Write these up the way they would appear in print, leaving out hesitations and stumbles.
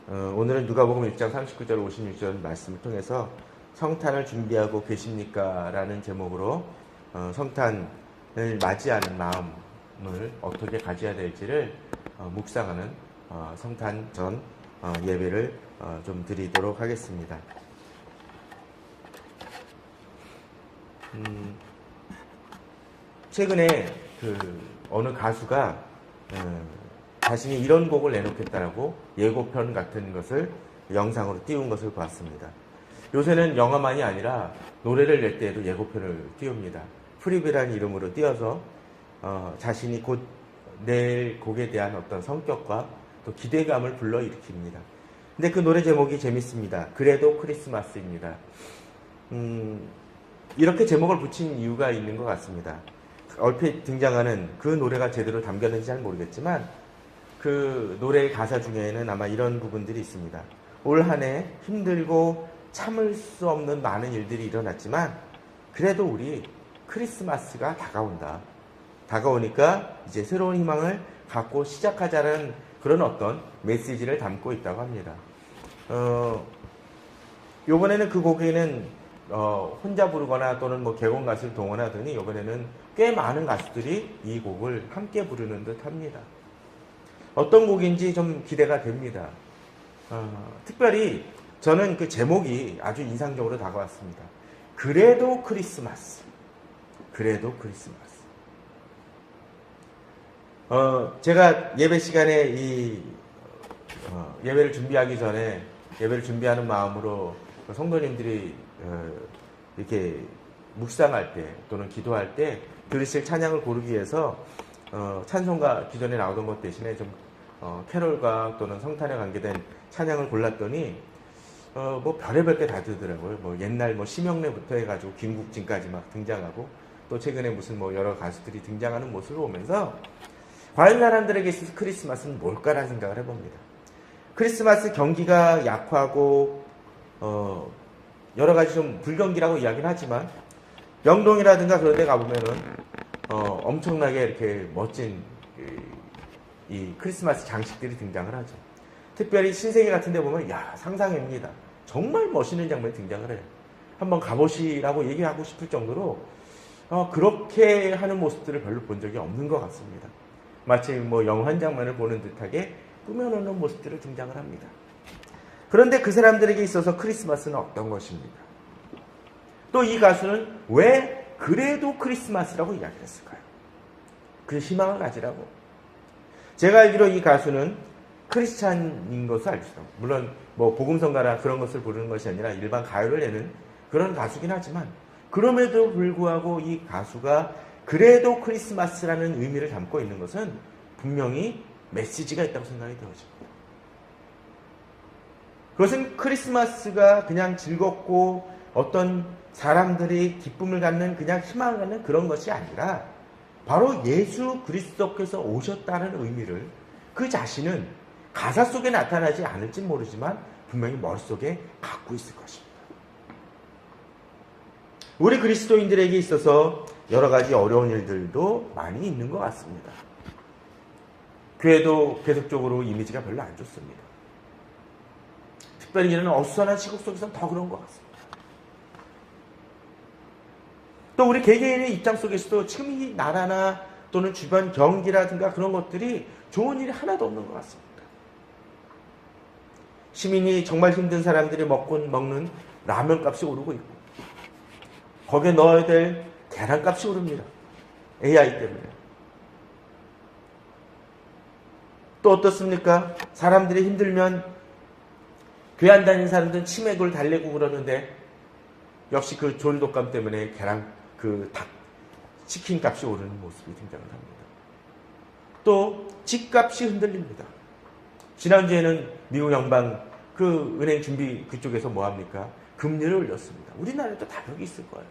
오늘은 누가복음 1장 39절 56절 말씀을 통해서 성탄을 준비하고 계십니까? 라는 제목으로 성탄을 맞이하는 마음을 어떻게 가져야 될지를 묵상하는 성탄 전 예배를 좀 드리도록 하겠습니다. 최근에 어느 가수가 자신이 이런 곡을 내놓겠다라고 예고편 같은 것을 영상으로 띄운 것을 보았습니다. 요새는 영화만이 아니라 노래를 낼 때에도 예고편을 띄웁니다. 프리뷰라는 이름으로 띄워서 자신이 곧 낼 곡에 대한 어떤 성격과 또 기대감을 불러일으킵니다. 근데 그 노래 제목이 재밌습니다. 그래도 크리스마스입니다. 이렇게 제목을 붙인 이유가 있는 것 같습니다. 얼핏 등장하는 그 노래가 제대로 담겼는지 잘 모르겠지만 그 노래의 가사 중에는 아마 이런 부분들이 있습니다. 올 한 해 힘들고 참을 수 없는 많은 일들이 일어났지만 그래도 우리 크리스마스가 다가온다. 다가오니까 이제 새로운 희망을 갖고 시작하자는 그런 어떤 메시지를 담고 있다고 합니다. 요번에는 그 곡에는 혼자 부르거나 또는 뭐 객원 가수를 동원하더니 이번에는 꽤 많은 가수들이 이 곡을 함께 부르는 듯 합니다. 어떤 곡인지 좀 기대가 됩니다. 특별히 저는 그 제목이 아주 인상적으로 다가왔습니다. 그래도 크리스마스. 그래도 크리스마스. 제가 예배 시간에 예배를 준비하기 전에 예배를 준비하는 마음으로 성도님들이 이렇게 묵상할 때 또는 기도할 때 들으실 찬양을 고르기 위해서 찬송가 기존에 나오던 것 대신에 좀 캐롤과 또는 성탄에 관계된 찬양을 골랐더니 뭐 별의별 게 다 되더라고요. 뭐 옛날 뭐 심영래부터 해가지고 김국진까지 막 등장하고 또 최근에 무슨 뭐 여러 가수들이 등장하는 모습을 보면서 과연 사람들에게 있어서 크리스마스는 뭘까라는 생각을 해봅니다. 크리스마스 경기가 약하고 여러 가지 좀 불경기라고 이야기는 하지만 명동이라든가 그런 데 가보면은 엄청나게 이렇게 멋진 이 크리스마스 장식들이 등장을 하죠. 특별히 신세계 같은 데 보면 상상입니다. 정말 멋있는 장면이 등장을 해요. 한번 가보시라고 얘기하고 싶을 정도로 그렇게 하는 모습들을 별로 본 적이 없는 것 같습니다. 마치 뭐 영화 한 장면을 보는 듯하게 꾸며놓는 모습들을 등장을 합니다. 그런데 그 사람들에게 있어서 크리스마스는 어떤 것입니까? 또 이 가수는 왜 그래도 크리스마스라고 이야기했을까요? 그 희망을 가지라고. 제가 알기로 이 가수는 크리스찬인 것을 알죠. 물론 뭐 복음성가나 그런 것을 부르는 것이 아니라 일반 가요를 내는 그런 가수긴 하지만 그럼에도 불구하고 이 가수가 그래도 크리스마스라는 의미를 담고 있는 것은 분명히 메시지가 있다고 생각이 되어집니다. 그것은 크리스마스가 그냥 즐겁고 어떤 사람들이 기쁨을 갖는 그냥 희망을 갖는 그런 것이 아니라 바로 예수 그리스도께서 오셨다는 의미를 그 자신은 가사 속에 나타나지 않을지 모르지만 분명히 머릿속에 갖고 있을 것입니다. 우리 그리스도인들에게 있어서 여러 가지 어려운 일들도 많이 있는 것 같습니다. 교회도 계속적으로 이미지가 별로 안 좋습니다. 특별히 이런 어수선한 시국 속에서는 더 그런 것 같습니다. 또 우리 개개인의 입장 속에서도 지금 이 나라나 또는 주변 경기라든가 그런 것들이 좋은 일이 하나도 없는 것 같습니다. 시민이 정말 힘든 사람들이 먹는 라면 값이 오르고 있고 거기에 넣어야 될 계란 값이 오릅니다. AI 때문에. 또 어떻습니까? 사람들이 힘들면 교회 안 다니는 사람들은 치맥을 달래고 그러는데 역시 그 조리독감 때문에 치킨 값이 오르는 모습이 등장을 합니다. 또 집값이 흔들립니다. 지난주에는 미국 연방 그 은행 준비 그쪽에서 뭐합니까? 금리를 올렸습니다. 우리나라에도 다르게 있을 거예요.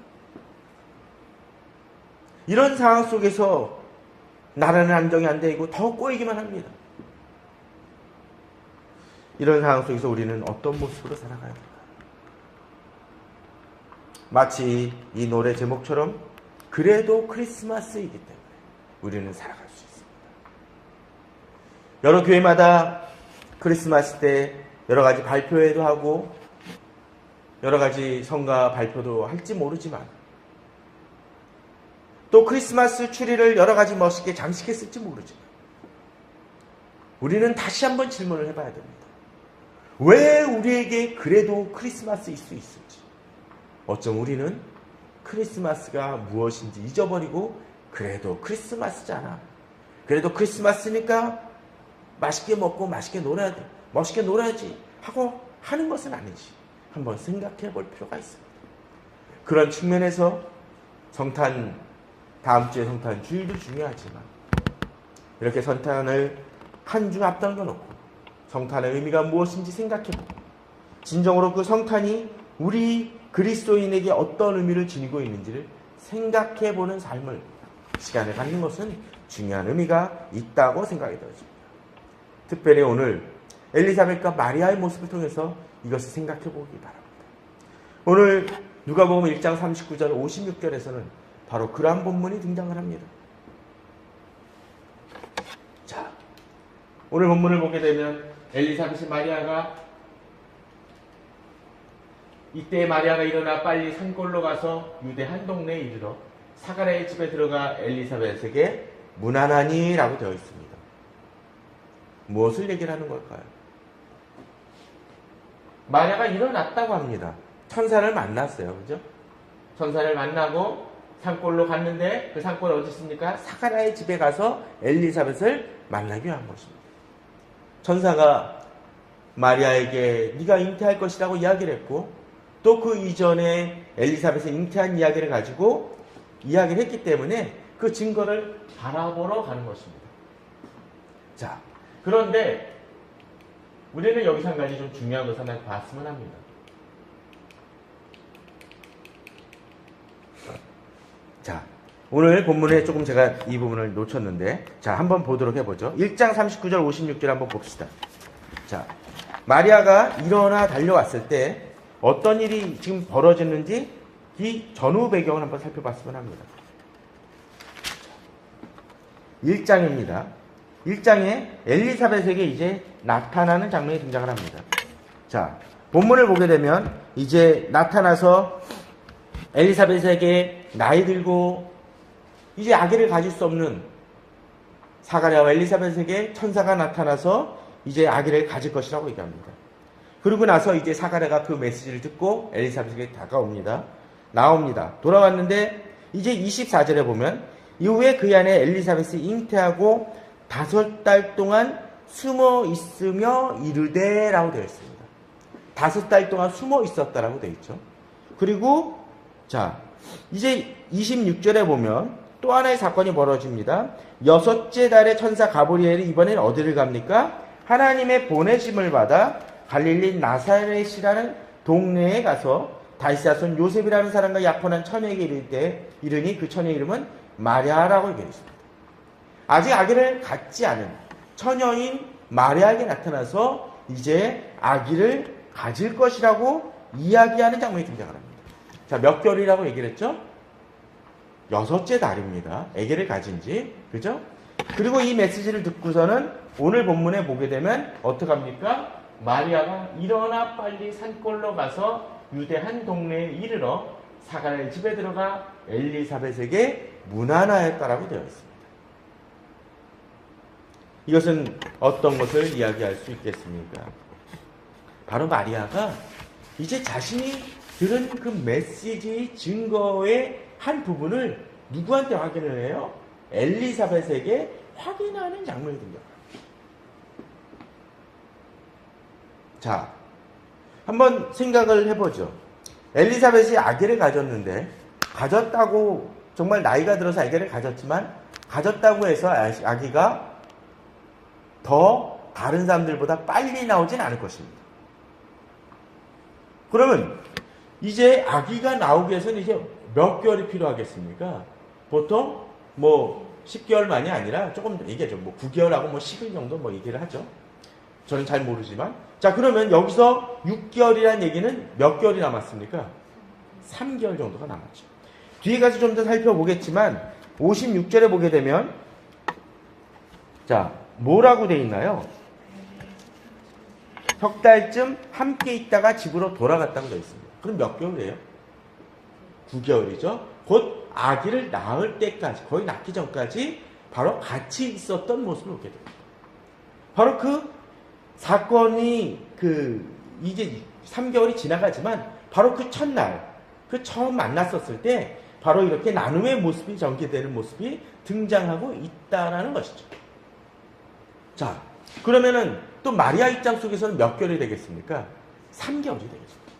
이런 상황 속에서 나라는 안정이 안 되고 더 꼬이기만 합니다. 이런 상황 속에서 우리는 어떤 모습으로 살아가야 될까요? 마치 이 노래 제목처럼 그래도 크리스마스이기 때문에 우리는 살아갈 수 있습니다. 여러 교회마다 크리스마스 때 여러 가지 발표회도 하고 여러 가지 성가 발표도 할지 모르지만 또 크리스마스 추리를 여러 가지 멋있게 장식했을지 모르지만 우리는 다시 한번 질문을 해봐야 됩니다. 왜 우리에게 그래도 크리스마스일 수 있을지. 어쩜 우리는 크리스마스가 무엇인지 잊어버리고 그래도 크리스마스잖아. 그래도 크리스마스니까 맛있게 먹고 맛있게 놀아야 돼. 멋있게 놀아야지 하고 하는 것은 아니지. 한번 생각해 볼 필요가 있습니다. 그런 측면에서 성탄, 다음 주에 성탄 주일도 중요하지만 이렇게 성탄을 한 주 앞당겨 놓고 성탄의 의미가 무엇인지 생각해보고 진정으로 그 성탄이 우리 그리스도인에게 어떤 의미를 지니고 있는지를 생각해보는 삶을 시간을 갖는 것은 중요한 의미가 있다고 생각이 되어집니다. 특별히 오늘 엘리사벳과 마리아의 모습을 통해서 이것을 생각해보기 바랍니다. 오늘 누가복음 1장 39절 56절에서는 바로 그러한 본문이 등장을 합니다. 자, 오늘 본문을 보게 되면 엘리사벳이 마리아가 이때 마리아가 일어나 빨리 산골로 가서 유대 한 동네에 이르러 사가랴의 집에 들어가 엘리사벳에게 문안하니 라고 되어 있습니다. 무엇을 얘기를 하는 걸까요? 마리아가 일어났다고 합니다. 천사를 만났어요. 그죠? 천사를 만나고 산골로 갔는데 그 산골이 어디 있습니까? 사가랴의 집에 가서 엘리사벳을 만나기 위한 것입니다. 천사가 마리아에게 네가 잉태할 것이라고 이야기를 했고 또 그 이전에 엘리사벳의 잉태한 이야기를 가지고 이야기를 했기 때문에 그 증거를 바라보러 가는 것입니다. 자, 그런데 우리는 여기서 한 가지 좀 중요한 것을 하나 봤으면 합니다. 자, 오늘 본문에 조금 제가 이 부분을 놓쳤는데 자, 한번 보도록 해보죠. 1장 39절 56절 한번 봅시다. 자, 마리아가 일어나 달려왔을 때 어떤 일이 지금 벌어졌는지 이 전후 배경을 한번 살펴봤으면 합니다. 1장입니다. 1장에 엘리사벳에게 이제 나타나는 장면이 등장을 합니다. 자, 본문을 보게 되면 이제 나타나서 엘리사벳에게 나이 들고 이제 아기를 가질 수 없는 사가랴와 엘리사벳에게 천사가 나타나서 이제 아기를 가질 것이라고 얘기합니다. 그러고 나서 이제 사가랴가 그 메시지를 듣고 엘리사벳에게 다가옵니다. 나옵니다. 돌아왔는데 이제 24절에 보면 이후에 그 안에 엘리사벳이 잉태하고 5달 동안 숨어 있으며 이르되 라고 되어 있습니다. 5달 동안 숨어 있었다라고 되어 있죠. 그리고 자, 이제 26절에 보면 또 하나의 사건이 벌어집니다. 6째 달에 천사 가브리엘이 이번엔 어디를 갑니까? 하나님의 보내심을 받아 갈릴리 나사렛이라는 동네에 가서 다윗의 자손 요셉이라는 사람과 약혼한 처녀에게 이르니 그 처녀의 이름은 마리아라고 얘기했습니다. 아직 아기를 갖지 않은 처녀인 마리아에게 나타나서 이제 아기를 가질 것이라고 이야기하는 장면이 등장을 합니다. 자, 몇 개월이라고 얘기를 했죠? 6째 달입니다. 아기를 가진 지. 그죠? 그리고 이 메시지를 듣고서는 오늘 본문에 보게 되면 어떡합니까? 마리아가 일어나 빨리 산골로 가서 유대 한 동네에 이르러 사가랴의 집에 들어가 엘리사벳에게 문안하였다라고 되어 있습니다. 이것은 어떤 것을 이야기할 수 있겠습니까? 바로 마리아가 이제 자신이 들은 그 메시지의 증거의 한 부분을 누구한테 확인을 해요? 엘리사벳에게 확인하는 장면이 등장합니다. 자, 한번 생각을 해보죠. 엘리사벳이 아기를 가졌는데 가졌다고 정말 나이가 들어서 아기를 가졌지만 가졌다고 해서 아기가 더 다른 사람들보다 빨리 나오진 않을 것입니다. 그러면 이제 아기가 나오기 위해서는 이제 몇 개월이 필요하겠습니까? 보통 뭐 10개월만이 아니라 조금 얘기하죠. 뭐 9개월하고 뭐 10일 정도 뭐 얘기를 하죠. 저는 잘 모르지만. 자, 그러면 여기서 6개월이라는 얘기는 몇 개월이 남았습니까? 3개월 정도가 남았죠. 뒤에 가서 좀 더 살펴보겠지만 56절에 보게 되면 자, 뭐라고 돼 있나요? 석 달쯤 함께 있다가 집으로 돌아갔다고 되어 있습니다. 그럼 몇 개월이에요? 9개월이죠. 곧 아기를 낳을 때까지, 거의 낳기 전까지 바로 같이 있었던 모습을 보게 됩니다. 바로 그 사건이 이제 3개월이 지나가지만 바로 그 첫날, 그 처음 만났었을 때 바로 이렇게 나눔의 모습이 전개되는 모습이 등장하고 있다라는 것이죠. 자, 그러면은 또 마리아 입장 속에서는 몇 개월이 되겠습니까? 3개월이 되겠습니다.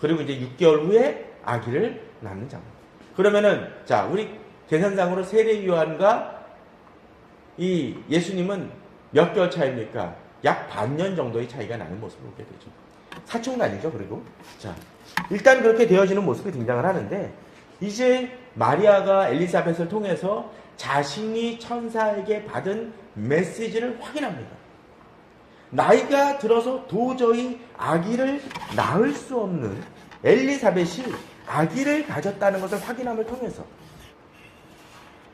그리고 이제 6개월 후에 아기를 낳는 장면. 그러면은 자, 우리 계산상으로 세례 요한과 이 예수님은 몇 개월 차이입니까? 약 반년 정도의 차이가 나는 모습을 보게 되죠. 사촌간이죠. 그리고 자, 일단 그렇게 되어지는 모습이 등장을 하는데 이제 마리아가 엘리사벳을 통해서 자신이 천사에게 받은 메시지를 확인합니다. 나이가 들어서 도저히 아기를 낳을 수 없는 엘리사벳이 아기를 가졌다는 것을 확인함을 통해서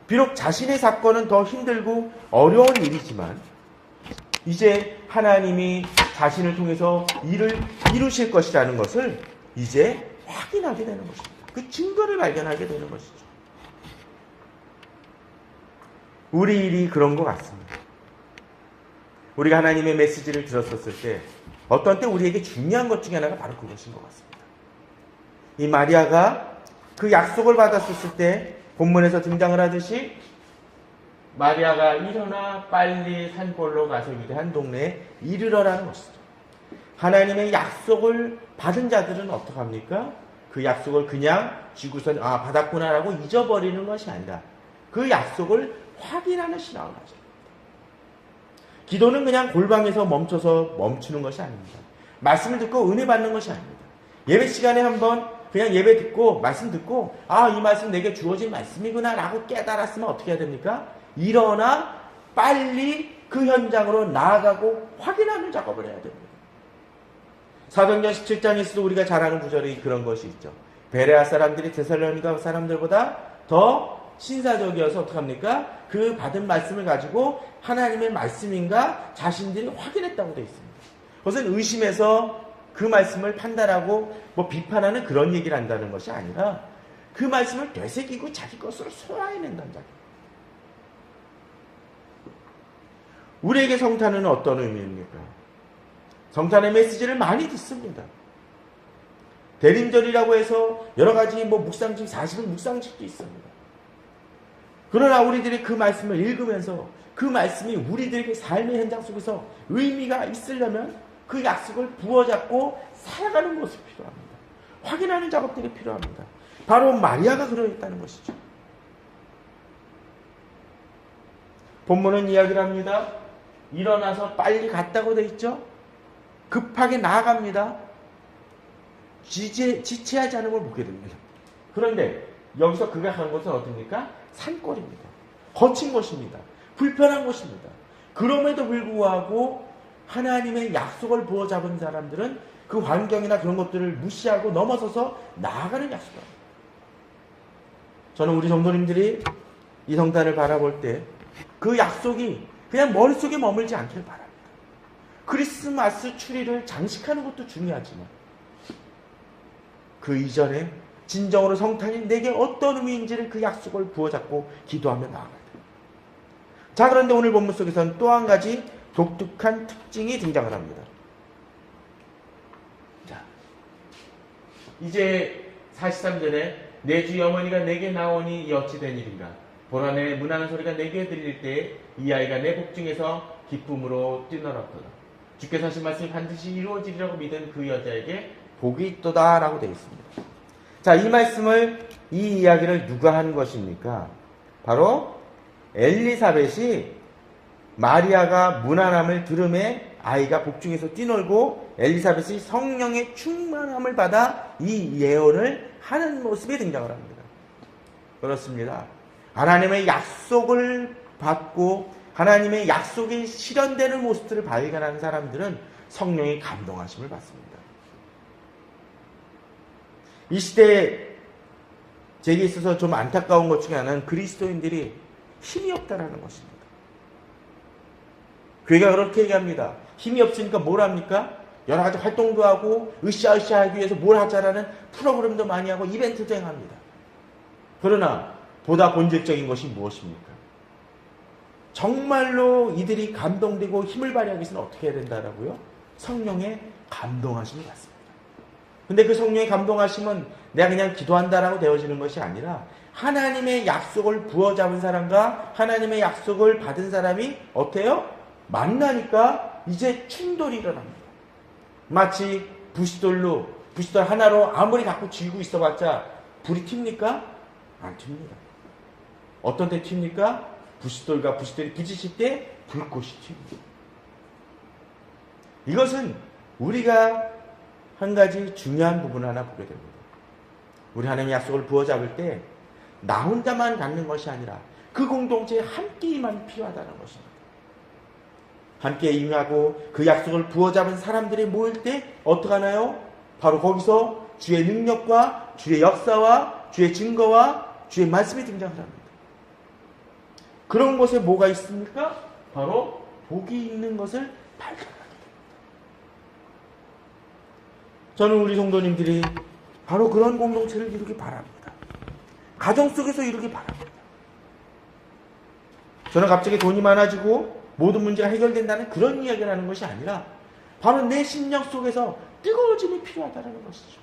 비록 자신의 사건은 더 힘들고 어려운 일이지만 이제 하나님이 자신을 통해서 일을 이루실 것이라는 것을 이제 확인하게 되는 것입니다. 그 증거를 발견하게 되는 것이죠. 우리 일이 그런 것 같습니다. 우리가 하나님의 메시지를 들었었을 때 어떤 때 우리에게 중요한 것 중에 하나가 바로 그것인 것 같습니다. 이 마리아가 그 약속을 받았었을 때 본문에서 등장을 하듯이 마리아가 일어나 빨리 산골로 가서 위대한 동네에 이르러라는 것이죠. 하나님의 약속을 받은 자들은 어떡합니까? 그 약속을 그냥 쥐고선 받았구나라고 잊어버리는 것이 아니라 그 약속을 확인하는 신앙을 하죠. 기도는 그냥 골방에서 멈추는 것이 아닙니다. 말씀을 듣고 은혜 받는 것이 아닙니다. 예배 시간에 한번 그냥 예배 듣고 말씀 듣고 이 말씀 내게 주어진 말씀이구나 라고 깨달았으면 어떻게 해야 됩니까? 일어나 빨리 그 현장으로 나아가고 확인하는 작업을 해야 됩니다. 사도행전 17장에서도 우리가 잘 아는 구절이 그런 것이 있죠. 베레아 사람들이 데살로니가 사람들보다 더 신사적이어서 어떡합니까? 그 받은 말씀을 가지고 하나님의 말씀인가 자신들이 확인했다고 되어 있습니다. 그것은 의심해서 그 말씀을 판단하고 비판하는 그런 얘기를 한다는 것이 아니라 그 말씀을 되새기고 자기 것으로 소화해낸다는 작업. 우리에게 성탄은 어떤 의미입니까? 성탄의 메시지를 많이 듣습니다. 대림절이라고 해서 여러 가지 묵상집, 40일 묵상집도 있습니다. 그러나 우리들이 그 말씀을 읽으면서 그 말씀이 우리들에게 삶의 현장 속에서 의미가 있으려면 그 약속을 부어잡고 살아가는 모습이 필요합니다. 확인하는 작업들이 필요합니다. 바로 마리아가 그러했다는 것이죠. 본문은 이야기를 합니다. 일어나서 빨리 갔다고 되어 있죠. 급하게 나아갑니다. 지체하지 않은 걸 보게 됩니다. 그런데 여기서 그가 간 곳은 어딥니까? 산골입니다. 거친 곳입니다. 불편한 곳입니다. 그럼에도 불구하고 하나님의 약속을 부어잡은 사람들은 그 환경이나 그런 것들을 무시하고 넘어서서 나아가는 약속을 합니다. 저는 우리 성도님들이 이 성탄을 바라볼 때 그 약속이 그냥 머릿속에 머물지 않기를 바랍니다. 크리스마스 추리를 장식하는 것도 중요하지만 그 이전에 진정으로 성탄이 내게 어떤 의미인지를 그 약속을 부어잡고 기도하며 나아가야 됩니다. 자, 그런데 오늘 본문 속에서는 또 한 가지 독특한 특징이 등장을 합니다. 자, 이제 43절에 내 주의 어머니가 내게 나오니 이 어찌 된 일인가? 보라 내 문하는 소리가 내게 들릴 때 이 아이가 내 복중에서 기쁨으로 뛰놀았도다. 주께서 하신 말씀이 반드시 이루어지리라고 믿은 그 여자에게 복이 있도다 라고 되어 있습니다. 자, 이 말씀을, 이 이야기를 누가 한 것입니까? 바로 엘리사벳이 마리아가 문안함을 들음에 아이가 복중에서 뛰놀고 엘리사벳이 성령의 충만함을 받아 이 예언을 하는 모습이 등장을 합니다. 그렇습니다. 하나님의 약속을 받고 하나님의 약속이 실현되는 모습들을 발견하는 사람들은 성령의 감동하심을 받습니다. 이 시대에 제게 있어서 좀 안타까운 것 중에 하나는 그리스도인들이 힘이 없다라는 것입니다. 교회가 그렇게 얘기합니다. 힘이 없으니까 뭘 합니까? 여러 가지 활동도 하고 으쌰으쌰 하기 위해서 뭘 하자라는 프로그램도 많이 하고 이벤트도 행합니다. 그러나 보다 본질적인 것이 무엇입니까? 정말로 이들이 감동되고 힘을 발휘하기 위해서는 어떻게 해야 된다라고요? 성령의 감동하심이 받습니다. 근데 그 성령의 감동하심은 내가 그냥 기도한다라고 되어지는 것이 아니라 하나님의 약속을 부어잡은 사람과 하나님의 약속을 받은 사람이 어때요? 만나니까 이제 충돌이 일어납니다. 마치 부싯돌 하나로 아무리 갖고 쥐고 있어봤자 불이 튑니까? 안 튑니다. 어떤 때 튑니까? 부싯돌과 부싯돌이 부딪힐 때 불꽃이 튑니다. 이것은 우리가 한 가지 중요한 부분을 하나 보게 됩니다. 우리 하나님의 약속을 부어잡을 때 나 혼자만 갖는 것이 아니라 그 공동체에 함께 임함이 필요하다는 것입니다. 함께 임하고 그 약속을 부어잡은 사람들이 모일 때 어떻게 하나요? 바로 거기서 주의 능력과 주의 역사와 주의 증거와 주의 말씀이 등장을 합니다. 그런 곳에 뭐가 있습니까? 바로 복이 있는 것을 발견하게 됩니다. 저는 우리 성도님들이 바로 그런 공동체를 이루기 바랍니다. 가정 속에서 이루기 바랍니다. 저는 갑자기 돈이 많아지고 모든 문제가 해결된다는 그런 이야기를 하는 것이 아니라 바로 내 심령 속에서 뜨거워짐이 필요하다는 것이죠.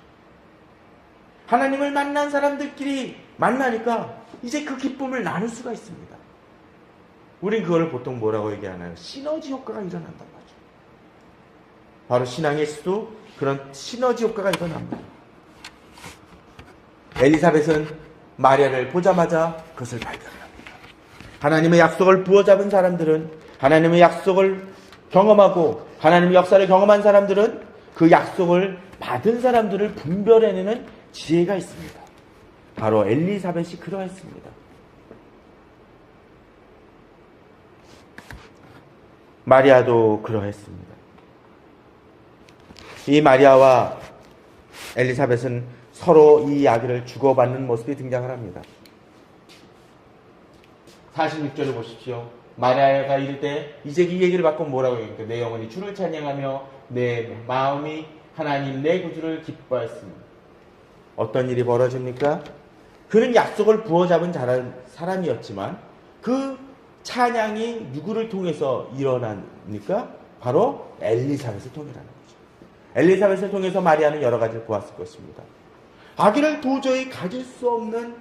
하나님을 만난 사람들끼리 만나니까 이제 그 기쁨을 나눌 수가 있습니다. 우린 그걸 보통 뭐라고 얘기하나요? 시너지 효과가 일어난단 말이죠. 바로 신앙에서도 그런 시너지 효과가 일어납니다. 엘리사벳은 마리아를 보자마자 그것을 발견합니다. 하나님의 약속을 부어잡은 사람들은, 하나님의 약속을 경험하고 하나님의 역사를 경험한 사람들은 그 약속을 받은 사람들을 분별해내는 지혜가 있습니다. 바로 엘리사벳이 그러했습니다. 마리아도 그러했습니다. 이 마리아와 엘리사벳은 서로 이 이야기를 주고받는 모습이 등장을 합니다. 46절을 보십시오. 마리아가 이럴 때 이제 이 얘기를 받고 뭐라고 얘기합니까? 내 영혼이 주를 찬양하며 내 마음이 하나님 내 구주를 기뻐했습니다. 어떤 일이 벌어집니까? 그는 약속을 부어잡은 사람이었지만 그 찬양이 누구를 통해서 일어납니까? 바로 엘리사벳을 통해라는 거죠. 엘리사벳을 통해서 마리아는 여러 가지를 보았을 것입니다. 아기를 도저히 가질 수 없는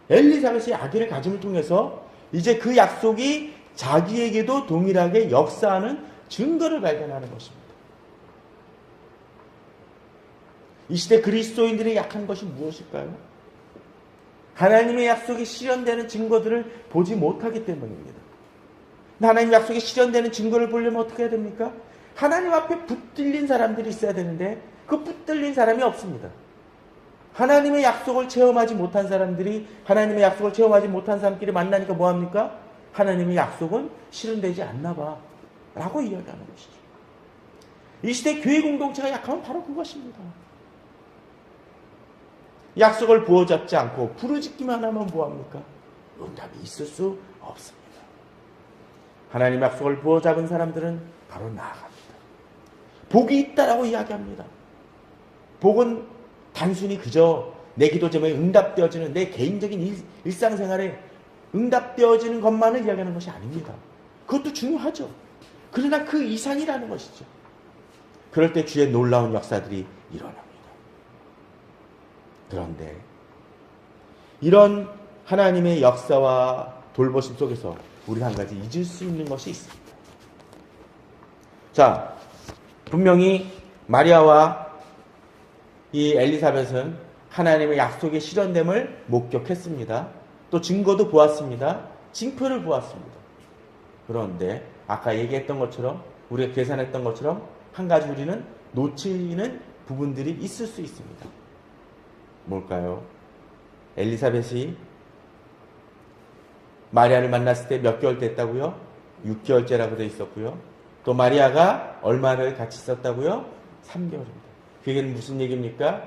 엘리사벳이 아기를 가짐을 통해서 이제 그 약속이 자기에게도 동일하게 역사하는 증거를 발견하는 것입니다. 이 시대 그리스도인들의 약한 것이 무엇일까요? 하나님의 약속이 실현되는 증거들을 보지 못하기 때문입니다. 하나님의 약속이 실현되는 증거를 보려면 어떻게 해야 됩니까? 하나님 앞에 붙들린 사람들이 있어야 되는데 그 붙들린 사람이 없습니다. 하나님의 약속을 체험하지 못한 사람들이 하나님의 약속을 체험하지 못한 사람끼리 만나니까 뭐합니까? 하나님의 약속은 실현되지 않나 봐 라고 이야기하는 것이죠. 이 시대 교회 공동체가 약하면 바로 그것입니다. 약속을 부어잡지 않고 부르짖기만 하면 뭐합니까? 응답이 있을 수 없습니다. 하나님의 약속을 부어잡은 사람들은 바로 나아갑니다. 복이 있다라고 이야기합니다. 복은 단순히 그저 내 기도 제목에 응답되어지는 내 개인적인 일상생활에 응답되어지는 것만을 이야기하는 것이 아닙니다. 그것도 중요하죠. 그러나 그 이상이라는 것이죠. 그럴 때 주의 놀라운 역사들이 일어납니다. 그런데 이런 하나님의 역사와 돌보심 속에서 우리가 한 가지 잊을 수 있는 것이 있습니다. 자, 분명히 마리아와 이 엘리사벳은 하나님의 약속의 실현됨을 목격했습니다. 또 증거도 보았습니다. 징표를 보았습니다. 그런데 아까 얘기했던 것처럼 우리가 계산했던 것처럼 한 가지 우리는 놓치는 부분들이 있을 수 있습니다. 뭘까요? 엘리사벳이 마리아를 만났을 때 몇 개월 됐다고요? 6개월째라고 되어 있었고요. 또 마리아가 얼마를 같이 있었다고요? 3개월입니다. 그게 무슨 얘기입니까?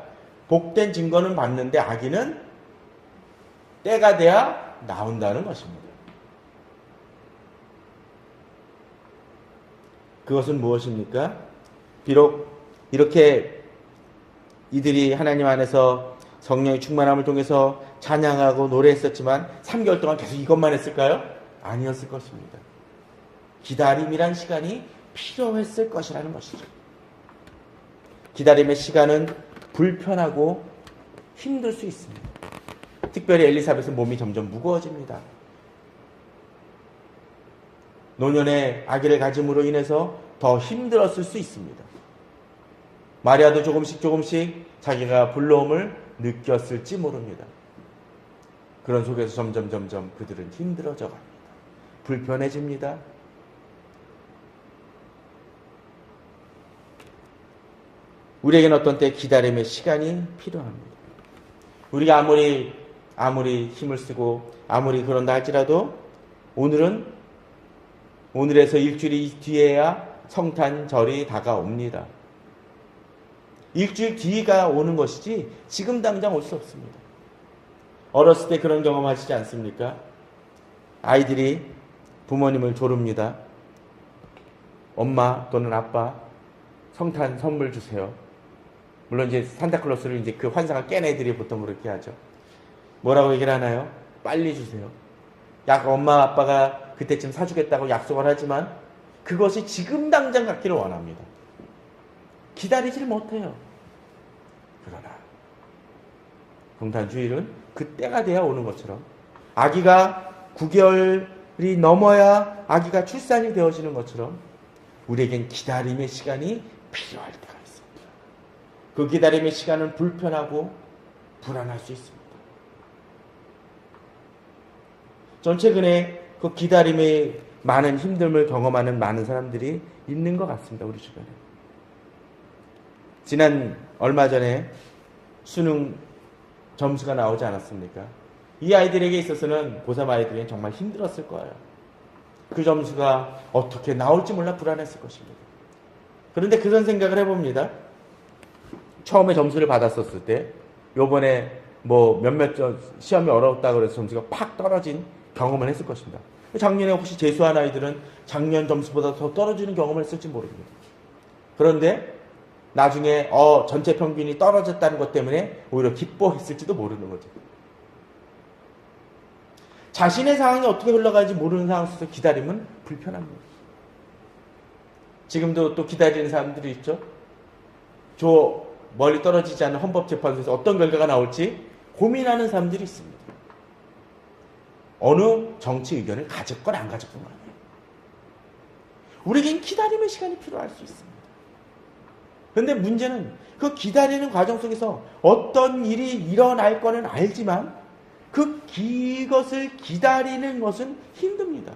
복된 증거는 봤는데 아기는 때가 돼야 나온다는 것입니다. 그것은 무엇입니까? 비록 이렇게 이들이 하나님 안에서 성령의 충만함을 통해서 찬양하고 노래했었지만 3개월 동안 계속 이것만 했을까요? 아니었을 것입니다. 기다림이란 시간이 필요했을 것이라는 것이죠. 기다림의 시간은 불편하고 힘들 수 있습니다. 특별히 엘리사벳은 몸이 점점 무거워집니다. 노년에 아기를 가짐으로 인해서 더 힘들었을 수 있습니다. 마리아도 조금씩 자기가 불러옴을 느꼈을지 모릅니다. 그런 속에서 점점 그들은 힘들어져 갑니다. 불편해집니다. 우리에게는 어떤 때 기다림의 시간이 필요합니다. 우리가 아무리 힘을 쓰고 아무리 그런다 할지라도 오늘에서 일주일이 뒤에야 성탄절이 다가옵니다. 일주일 뒤가 오는 것이지 지금 당장 올 수 없습니다. 어렸을 때 그런 경험 하시지 않습니까? 아이들이 부모님을 조릅니다. 엄마 또는 아빠 성탄 선물 주세요. 물론 이제 산타클로스를 이제 그 환상을 깬 애들이 보통 그렇게 하죠. 뭐라고 얘기를 하나요? 빨리 주세요. 엄마 아빠가 그때쯤 사주겠다고 약속을 하지만 그것이 지금 당장 갖기를 원합니다. 기다리질 못해요. 그러나 성탄주일은 그때가 돼야 오는 것처럼 아기가 9개월이 넘어야 아기가 출산이 되어지는 것처럼 우리에겐 기다림의 시간이 필요할 때가 있습니다. 그 기다림의 시간은 불편하고 불안할 수 있습니다. 전 최근에 그 기다림의 많은 힘듦을 경험하는 많은 사람들이 있는 것 같습니다. 우리 주변에. 얼마 전에 수능 점수가 나오지 않았습니까? 이 아이들에게 있어서는 고3 아이들에게는 정말 힘들었을 거예요. 그 점수가 어떻게 나올지 몰라 불안했을 것입니다. 그런데 그런 생각을 해봅니다. 처음에 점수를 받았었을 때 요번에 몇몇 시험이 어려웠다고 해서 점수가 팍 떨어진 경험을 했을 것입니다. 작년에 혹시 재수한 아이들은 작년 점수보다 더 떨어지는 경험을 했을지 모릅니다. 그런데 나중에 전체 평균이 떨어졌다는 것 때문에 오히려 기뻐했을지도 모르는 거죠. 자신의 상황이 어떻게 흘러가는지 모르는 상황 속에서 기다림은 불편합니다. 지금도 또 기다리는 사람들이 있죠. 저 멀리 떨어지지 않는 헌법재판소에서 어떤 결과가 나올지 고민하는 사람들이 있습니다. 어느 정치 의견을 가졌건 안 가졌건 간에 우리에겐 기다림의 시간이 필요할 수 있습니다. 그런데 문제는 그 기다리는 과정 속에서 어떤 일이 일어날 거는 알지만 그것을 기다리는 것은 힘듭니다.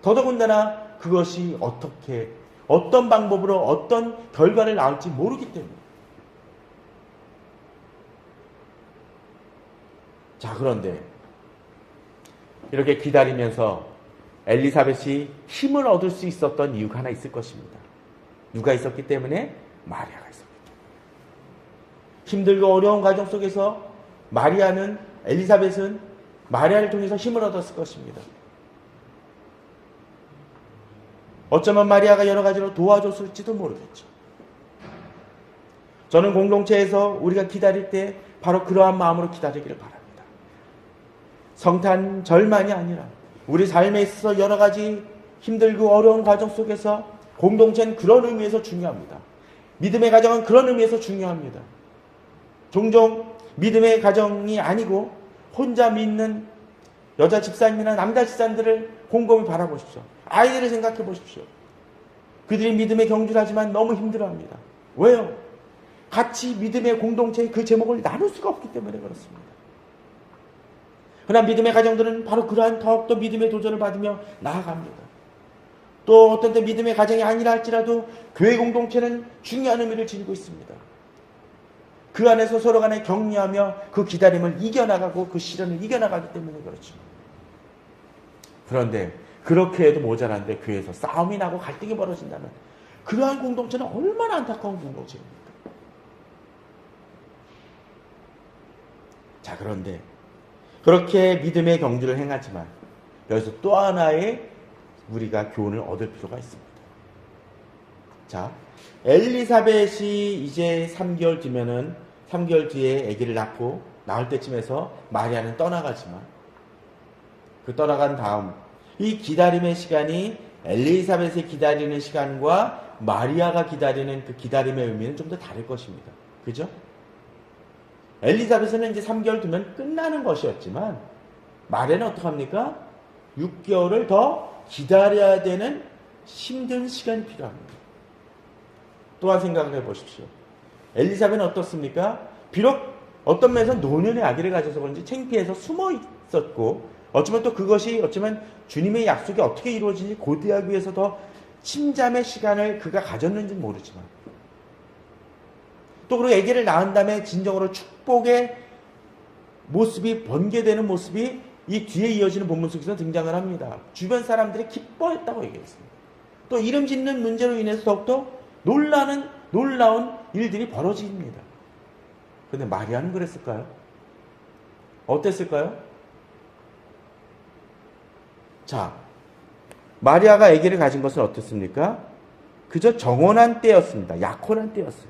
더더군다나 그것이 어떤 방법으로 어떤 결과를 낳을지 모르기 때문에. 자, 그런데 이렇게 기다리면서 엘리사벳이 힘을 얻을 수 있었던 이유가 하나 있을 것입니다. 누가 있었기 때문에? 마리아가 있었기 때문에. 힘들고 어려운 과정 속에서 엘리사벳은 마리아를 통해서 힘을 얻었을 것입니다. 어쩌면 마리아가 여러 가지로 도와줬을지도 모르겠죠. 저는 공동체에서 우리가 기다릴 때 바로 그러한 마음으로 기다리기를 바랍니다. 성탄절만이 아니라 우리 삶에 있어서 여러 가지 힘들고 어려운 과정 속에서 공동체는 그런 의미에서 중요합니다. 믿음의 가정은 그런 의미에서 중요합니다. 종종 믿음의 가정이 아니고 혼자 믿는 여자 집사님이나 남자 집사님들을 곰곰이 바라보십시오. 아이들을 생각해 보십시오. 그들이 믿음의 경주를 하지만 너무 힘들어합니다. 왜요? 같이 믿음의 공동체의 그 제목을 나눌 수가 없기 때문에 그렇습니다. 그러나 믿음의 가정들은 바로 그러한 더욱더 믿음의 도전을 받으며 나아갑니다. 또 어떤 때 믿음의 가정이 아니라 할지라도 교회 공동체는 중요한 의미를 지니고 있습니다. 그 안에서 서로 간에 격려하며 그 기다림을 이겨나가고 그 시련을 이겨나가기 때문에 그렇죠. 그런데 그렇게 해도 모자란데 교회에서 싸움이 나고 갈등이 벌어진다면 그러한 공동체는 얼마나 안타까운 공동체입니까? 자, 그런데 그렇게 믿음의 경주를 행하지만 여기서 또 하나의 우리가 교훈을 얻을 필요가 있습니다. 자, 엘리사벳이 이제 3개월 뒤면은 3개월 뒤에 아기를 낳고 나올 때쯤에서 마리아는 떠나가지만 그 떠나간 다음 이 기다림의 시간이 엘리사벳이 기다리는 시간과 마리아가 기다리는 그 기다림의 의미는 좀 더 다를 것입니다. 그죠? 엘리사벳은 이제 3개월 두면 끝나는 것이었지만 마리아는 어떡합니까? 6개월을 더 기다려야 되는 힘든 시간이 필요합니다. 또한 생각을 해보십시오. 엘리사벳은 어떻습니까? 비록 어떤 면에서 노년의 아기를 가져서 그런지 창피해서 숨어 있었고 어쩌면 또 그것이 어쩌면 주님의 약속이 어떻게 이루어지는지 고대하기 위해서 더 침잠의 시간을 그가 가졌는지는 모르지만 또 그리고 아기를 낳은 다음에 진정으로 축복의 모습이 번개되는 모습이 이 뒤에 이어지는 본문 속에서 등장을 합니다. 주변 사람들이 기뻐했다고 얘기했습니다. 또 이름 짓는 문제로 인해서 더욱더 놀라운 일들이 벌어집니다. 그런데 마리아는 그랬을까요? 어땠을까요? 자, 마리아가 아기를 가진 것은 어떻습니까? 그저 정원한 때였습니다. 약혼한 때였어요.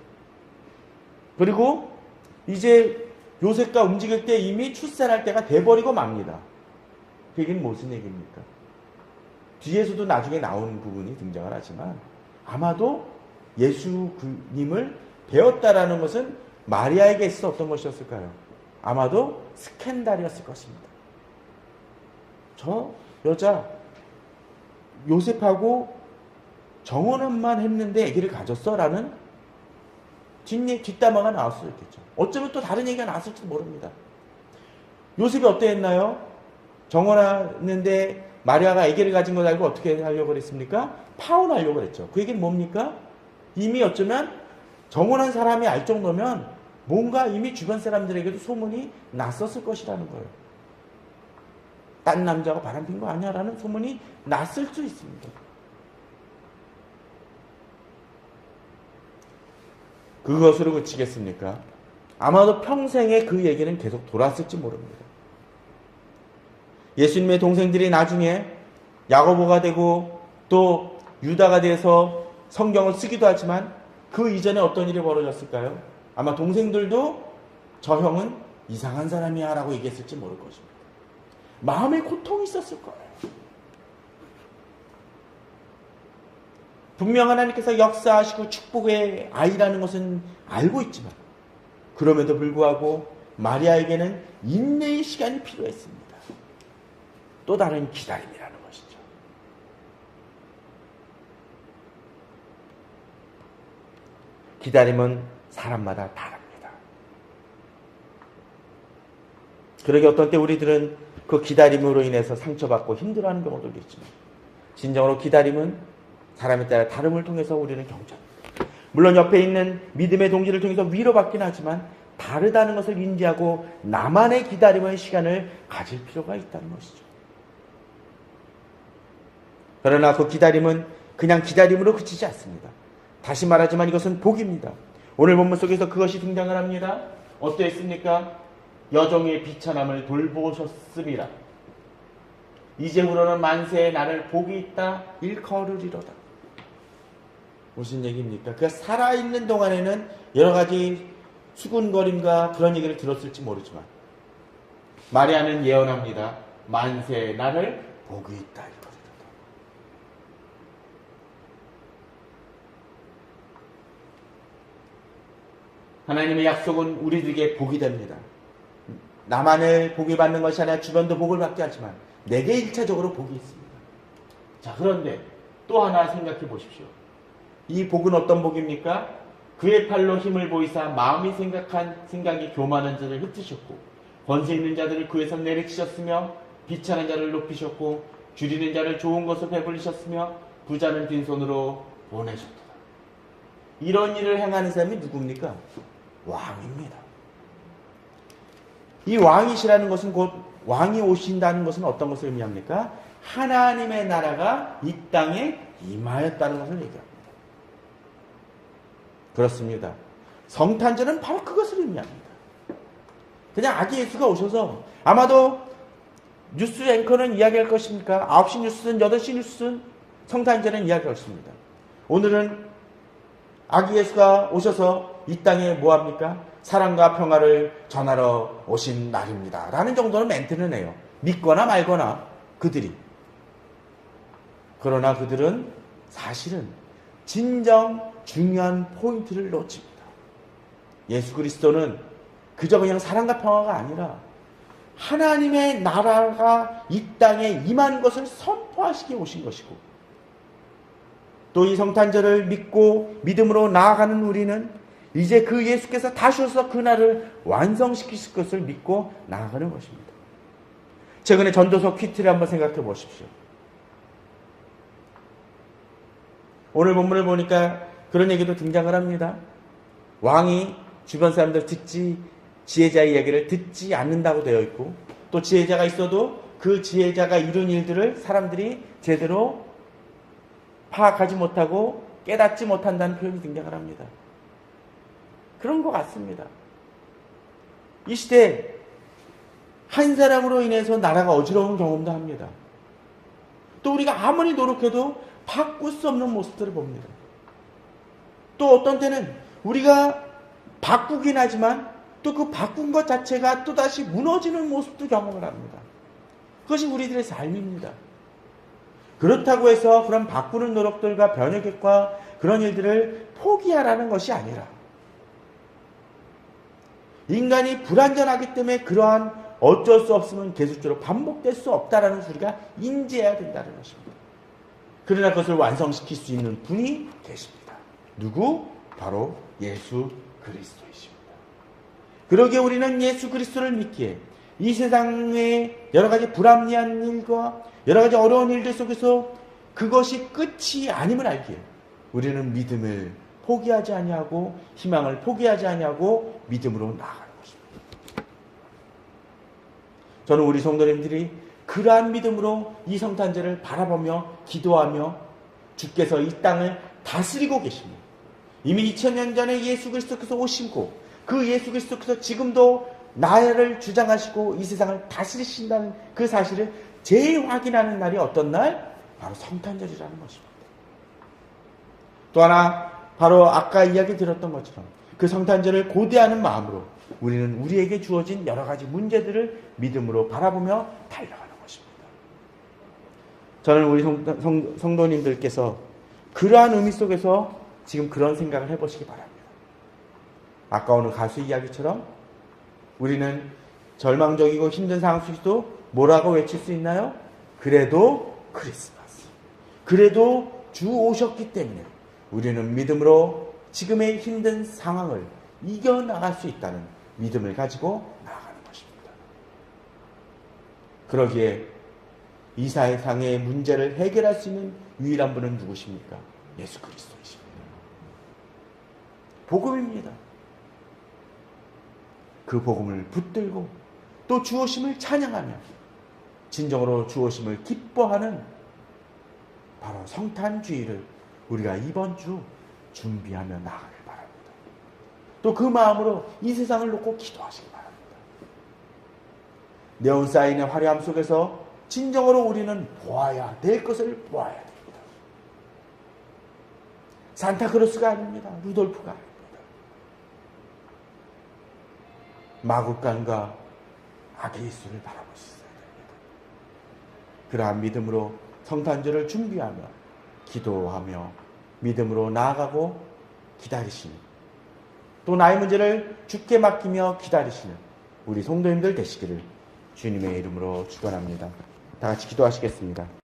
그리고 이제 요셉과 움직일 때 이미 출산할 때가 돼버리고 맙니다. 그 얘기는 무슨 얘기입니까? 뒤에서도 나중에 나오는 부분이 등장을 하지만 아마도 예수님을 배웠다라는 것은 마리아에게 있어 어떤 것이었을까요? 아마도 스캔들이었을 것입니다. 저 여자 요셉하고 정혼만 했는데 아기를 가졌어? 라는 뒷담화가 나올 수도 있겠죠. 어쩌면 또 다른 얘기가 나왔을지도 모릅니다. 요셉이 어땠나요? 정혼하는데 마리아가 아기를 가진 걸 알고 어떻게 하려고 그랬습니까? 파혼하려고 그랬죠. 그 얘기는 뭡니까? 이미 어쩌면 정혼한 사람이 알 정도면 뭔가 이미 주변 사람들에게도 소문이 났었을 것이라는 거예요. 딴 남자가 바람핀 거 아니야? 라는 소문이 났을 수 있습니다. 그것으로 그치겠습니까? 아마도 평생에 그 얘기는 계속 돌았을지 모릅니다. 예수님의 동생들이 나중에 야고보가 되고 또 유다가 돼서 성경을 쓰기도 하지만 그 이전에 어떤 일이 벌어졌을까요? 아마 동생들도 저 형은 이상한 사람이야 라고 얘기했을지 모를 것입니다. 마음에 고통이 있었을 거예요. 분명 하나님께서 역사하시고 축복의 아이라는 것은 알고 있지만 그럼에도 불구하고 마리아에게는 인내의 시간이 필요했습니다. 또 다른 기다림이라는 것이죠. 기다림은 사람마다 다릅니다. 그러게 어떤 때 우리들은 그 기다림으로 인해서 상처받고 힘들어하는 경우도 있지만 진정으로 기다림은 사람에 따라 다름을 통해서 우리는 경험합니다. 물론 옆에 있는 믿음의 동지를 통해서 위로받긴 하지만 다르다는 것을 인지하고 나만의 기다림의 시간을 가질 필요가 있다는 것이죠. 그러나 그 기다림은 그냥 기다림으로 그치지 않습니다. 다시 말하지만 이것은 복입니다. 오늘 본문 속에서 그것이 등장을 합니다. 어떠했습니까? 여종의 비천함을 돌보셨음이라. 이제부로는 만세의 나를 복이 있다 일컬으리로다. 무슨 얘기입니까? 그가 살아있는 동안에는 여러 가지 수군거림과 그런 얘기를 들었을지 모르지만 마리아는 예언합니다. 만세의 나를 복이 있다 일컬으리로다. 하나님의 약속은 우리들에게 복이 됩니다. 나만을 복이 받는 것이 아니라 주변도 복을 받게 하지만 내게 일차적으로 복이 있습니다. 자, 그런데 또 하나 생각해 보십시오. 이 복은 어떤 복입니까? 그의 팔로 힘을 보이사 마음이 생각이 교만한 자를 흩으셨고 권세 있는 자들을 그에서 내리치셨으며 비천한 자를 높이셨고 줄이는 자를 좋은 것을 배불리셨으며 부자는 빈손으로 보내셨다. 이런 일을 행하는 사람이 누굽니까? 왕입니다. 이 왕이시라는 것은 곧 왕이 오신다는 것은 어떤 것을 의미합니까? 하나님의 나라가 이 땅에 임하였다는 것을 얘기합니다. 그렇습니다. 성탄절은 바로 그것을 의미합니다. 그냥 아기 예수가 오셔서 아마도 뉴스 앵커는 이야기할 것입니까? 9시 뉴스든 8시 뉴스든 성탄절은 이야기할 것입니다. 오늘은 아기 예수가 오셔서 이 땅에 뭐합니까? 사랑과 평화를 전하러 오신 날입니다. 라는 정도는 멘트는 해요. 믿거나 말거나 그들이. 그러나 그들은 사실은 진정 중요한 포인트를 놓칩니다. 예수 그리스도는 그저 그냥 사랑과 평화가 아니라 하나님의 나라가 이 땅에 임한 것을 선포하시기 오신 것이고, 또 이 성탄절을 믿고 믿음으로 나아가는 우리는 이제 그 예수께서 다시 오셔서 그 날을 완성시키실 것을 믿고 나아가는 것입니다. 최근에 전도서 퀴트를 한번 생각해 보십시오. 오늘 본문을 보니까 그런 얘기도 등장을 합니다. 왕이 주변 사람들 지혜자의 이야기를 듣지 않는다고 되어 있고, 또 지혜자가 있어도 그 지혜자가 이룬 일들을 사람들이 제대로 파악하지 못하고 깨닫지 못한다는 표현이 등장을 합니다. 그런 것 같습니다. 이 시대에 한 사람으로 인해서 나라가 어지러운 경험도 합니다. 또 우리가 아무리 노력해도 바꿀 수 없는 모습들을 봅니다. 또 어떤 때는 우리가 바꾸긴 하지만 또 그 바꾼 것 자체가 또다시 무너지는 모습도 경험을 합니다. 그것이 우리들의 삶입니다. 그렇다고 해서 그런 바꾸는 노력들과 변혁과 그런 일들을 포기하라는 것이 아니라, 인간이 불완전하기 때문에 그러한 어쩔 수 없으면 계속적으로 반복될 수 없다라는 것을 우리가 인지해야 된다는 것입니다. 그러나 그것을 완성시킬 수 있는 분이 계십니다. 누구? 바로 예수 그리스도이십니다. 그러기에 우리는 예수 그리스도를 믿기에 이 세상의 여러 가지 불합리한 일과 여러 가지 어려운 일들 속에서 그것이 끝이 아님을 알기에 우리는 믿음을 포기하지 아니하고 희망을 포기하지 아니하고 믿음으로 나아가는 것입니다. 저는 우리 성도님들이 그러한 믿음으로 이 성탄절을 바라보며 기도하며 주께서 이 땅을 다스리고 계십니다. 이미 2000년 전에 예수 그리스도께서 오시고 그 예수 그리스도께서 지금도 나를 주장하시고 이 세상을 다스리신다는 그 사실을 재확인하는 날이 어떤 날? 바로 성탄절이라는 것입니다. 또 하나, 바로 아까 이야기 들었던 것처럼 그 성탄절을 고대하는 마음으로 우리는 우리에게 주어진 여러 가지 문제들을 믿음으로 바라보며 달려가는 것입니다. 저는 우리 성도님들께서 그러한 의미 속에서 지금 그런 생각을 해보시기 바랍니다. 아까 오늘 가수 이야기처럼 우리는 절망적이고 힘든 상황 속에서도 뭐라고 외칠 수 있나요? 그래도 크리스마스. 그래도 주 오셨기 때문에 우리는 믿음으로 지금의 힘든 상황을 이겨나갈 수 있다는 믿음을 가지고 나아가는 것입니다. 그러기에 이 세상의 문제를 해결할 수 있는 유일한 분은 누구십니까? 예수 그리스도이십니다. 복음입니다. 그 복음을 붙들고 또 주오심을 찬양하며 진정으로 주오심을 기뻐하는 바로 성탄주의를 우리가 이번 주 준비하며 나아가길 바랍니다. 또 그 마음으로 이 세상을 놓고 기도하시기 바랍니다. 네온사인의 화려함 속에서 진정으로 우리는 보아야 될 것을 보아야 됩니다. 산타크로스가 아닙니다. 루돌프가 아닙니다. 마구간과 아기 예수를 바라볼 수 있어야 됩니다. 그러한 믿음으로 성탄절을 준비하며 기도하며 믿음으로 나아가고 기다리시는, 또 나의 문제를 주께 맡기며 기다리시는 우리 성도님들 되시기를 주님의 이름으로 축원합니다. 다 같이 기도하시겠습니다.